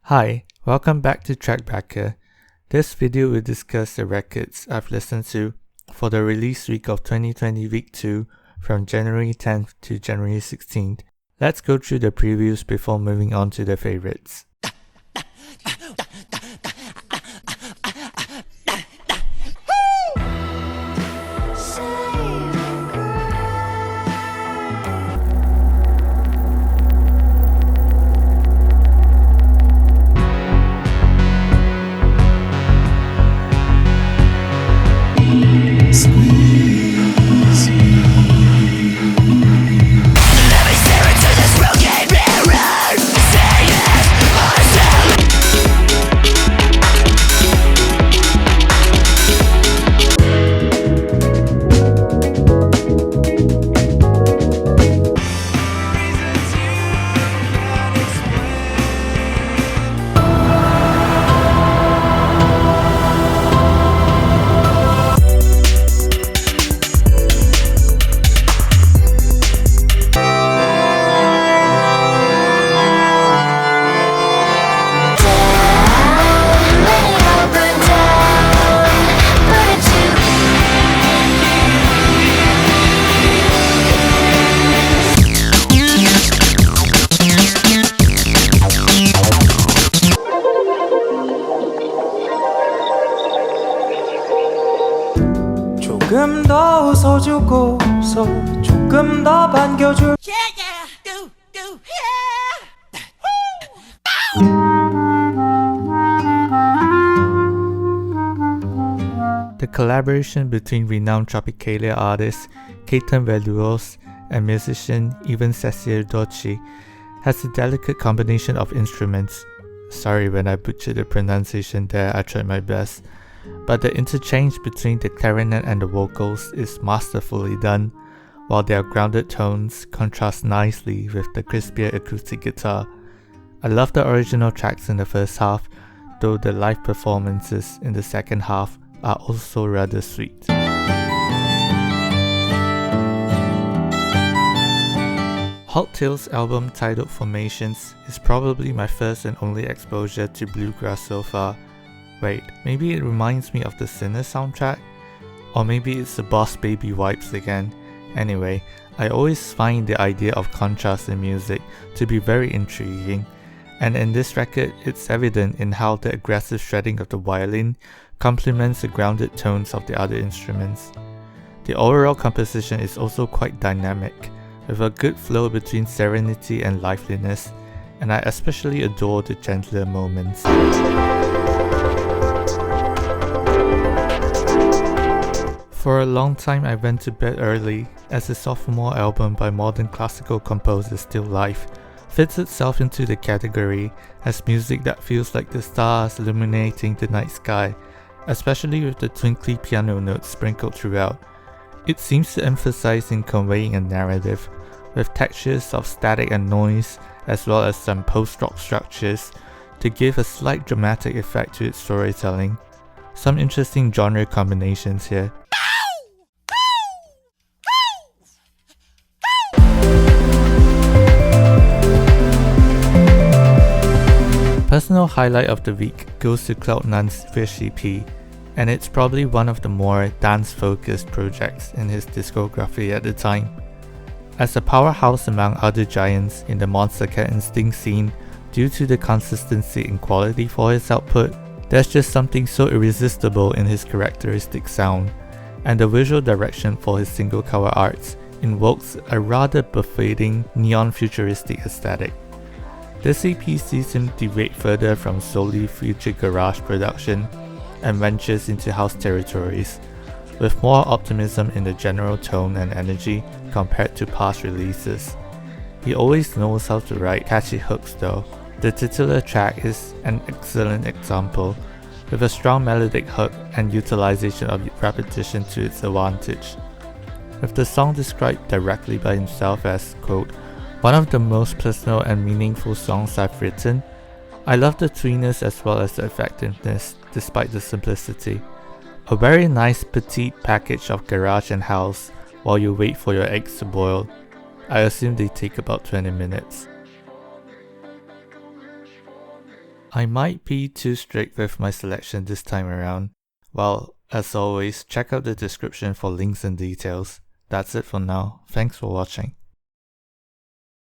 Hi, welcome back to TRACKBACKER. This video will discuss the records I've listened to for the release week of 2020 week 2 from January 10th to January 16th. Let's go through the previews before moving on to the favorites. 조금 더 웃어주고서 조금 더 반겨줄 The collaboration between renowned Tropicalia artist Veloso and musician Sacerdote has a delicate combination of instruments. Sorry when I butchered the pronunciation there, I tried my best. But the interchange between the clarinet and the vocals is masterfully done, while their grounded tones contrast nicely with the crispier acoustic guitar. I love the original tracks in the first half, though the live performances in the second half are also rather sweet. Hawktail's album titled Formations is probably my first and only exposure to Bluegrass so far. Wait, maybe it reminds me of the Sinner soundtrack? Or maybe it's the Boss Baby vibes again. Anyway, I always find the idea of contrast in music to be very intriguing, and in this record it's evident in how the aggressive shredding of the violin complements the grounded tones of the other instruments. The overall composition is also quite dynamic, with a good flow between serenity and liveliness, and I especially adore the gentler moments. For a long time I went to bed early, as the sophomore album by modern classical composer Still Life fits itself into the category as music that feels like the stars illuminating the night sky, especially with the twinkly piano notes sprinkled throughout. It seems to emphasize in conveying a narrative, with textures of static and noise, as well as some post-rock structures, to give a slight dramatic effect to its storytelling. Some interesting genre combinations here. Personal highlight of the week goes to CloudNone's Fish EP, and it's probably one of the more dance-focused projects in his discography at the time. As a powerhouse among other giants in the Monster Cat Instinct scene due to the consistency in quality for his output, there's just something so irresistible in his characteristic sound, and the visual direction for his single cover arts invokes a rather befitting neon-futuristic aesthetic. This EP sees him deviate further from solely future garage production and ventures into house territories, with more optimism in the general tone and energy compared to past releases. He always knows how to write catchy hooks though. The titular track is an excellent example, with a strong melodic hook and utilization of repetition to its advantage. With the song described directly by himself as, quote, "one of the most personal and meaningful songs I've written," I love the tweeness as well as the effectiveness despite the simplicity. A very nice petite package of garage and house while you wait for your eggs to boil. I assume they take about 20 minutes. I might be too strict with my selection this time around. Well, as always, check out the description for links and details. That's it for now. Thanks for watching.